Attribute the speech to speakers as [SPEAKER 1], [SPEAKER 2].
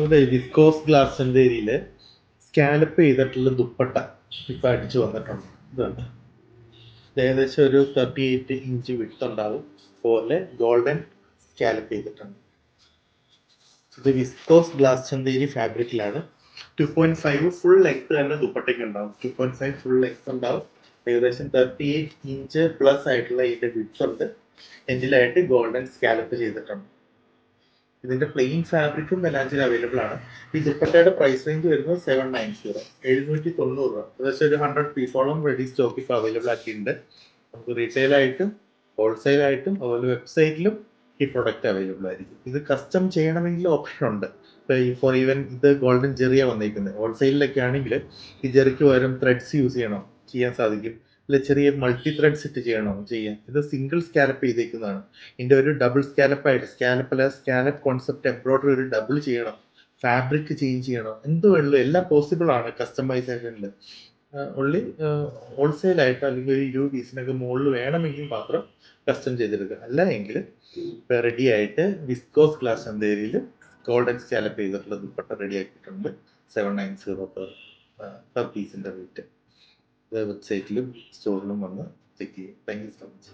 [SPEAKER 1] അതെ വിസ്കോസ് ഗ്ലാസിന്റെ ഏരിയയില് സ്കാലപ്പ് ചെയ്തിട്ടുള്ള ദുപ്പട്ട ഇപ്പൊ അടിച്ചു വന്നിട്ടുണ്ട്. ഇതുണ്ട്. ഇത് ഏകദേശം ഒരു 38 ഇഞ്ച് വിട്ട് ഉണ്ടാവും പോലെ ഗോൾഡൻ സ്കാലപ്പ് ചെയ്തിട്ടുണ്ട്. ഇത് വിസ്കോസ് ഗ്ലാസ് ചന്തേരി ഫാബ്രിക്കിലാണ്. 2.5 ഫുൾ ലെങ്ത് തന്നെ ദുപ്പട്ടയ്ക്ക് ഉണ്ടാവും. 2.5 ഫുൾ ലെങ്ത് ഉണ്ടാവും. ഏകദേശം 38 ഇഞ്ച് പ്ലസ് ആയിട്ടുള്ള ഇതിന്റെ വിഡ്ത്ത് ഉണ്ട്. എൻഡിലായിട്ട് ഗോൾഡൻ സ്കാലപ്പ് ചെയ്തിട്ടുണ്ട്. ഇതിന്റെ പ്ലെയിൻ ഫാബ്രിക്കും മെലാഞ്ചിൽ അവൈലബിൾ ആണ്. ഈ ദുപ്പട്ടയുടെ പ്രൈസ് റേഞ്ച് വരുന്നത് 790, 790 രൂപ. ഏകദേശം ഒരു 100 പീസോളം റെഡി സ്റ്റോക്ക് ഇപ്പോൾ അവൈലബിൾ ആക്കിയിട്ടുണ്ട്. നമുക്ക് റീറ്റെയിൽ ആയിട്ടും ഹോൾസെയിൽ ആയിട്ടും അതുപോലെ വെബ്സൈറ്റിലും ഈ പ്രൊഡക്റ്റ് അവൈലബിൾ ആയിരിക്കും. ഇത് കസ്റ്റം ചെയ്യണമെങ്കിൽ ഓപ്ഷൻ ഉണ്ട്. ഇപ്പോൾ ഈവൻ ഇത് ഗോൾഡൻ ജെറിയാണ് വന്നിരിക്കുന്നത്. ഹോൾസെയിലൊക്കെ ആണെങ്കിൽ ഈ ജെറിക്ക് പകരം ത്രെഡ്സ് യൂസ് ചെയ്യണം, ചെയ്യാൻ സാധിക്കും. ഇല്ല ചെറിയ മൾട്ടി ത്രെഡ്സ് ഇട്ട് ചെയ്യണോ ചെയ്യാൻ. ഇത് സിംഗിൾ സ്കാലപ്പ് ചെയ്തേക്കുന്നതാണ്. ഇതിന്റെ ഒരു ഡബിൾ സ്കാലപ്പായിട്ട് സ്കാലപ്പ് കോൺസെപ്റ്റ് എംബ്രോയിഡറി ഒരു ഡബിൾ ചെയ്യണം, ഫാബ്രിക് ചേഞ്ച് ചെയ്യണം, എന്ത് വേണമല്ലോ എല്ലാം പോസിബിൾ ആണ് കസ്റ്റമൈസേഷനിൽ. ഉള്ളി ഹോൾസെയിൽ ആയിട്ട് അല്ലെങ്കിൽ ഒരു 20 പീസിനൊക്കെ മുകളിൽ വേണമെങ്കിൽ മാത്രം കസ്റ്റം ചെയ്തെടുക്കുക. അല്ല എങ്കിൽ റെഡി ആയിട്ട് വിസ്കോസ് ഗ്ലാസ് ചന്തേരിയിൽ ഗോൾഡൻ സ്കാലപ്പ് ചെയ്തിട്ടുള്ള ദുപ്പട്ട റെഡി ആക്കിയിട്ടുണ്ട്. 790 പെർ പീസിന്റെ റേറ്റ്. വെബ്സൈറ്റിലും സ്റ്റോറിലും വന്ന് ചെക്ക് ചെയ്യും. Thank you so much.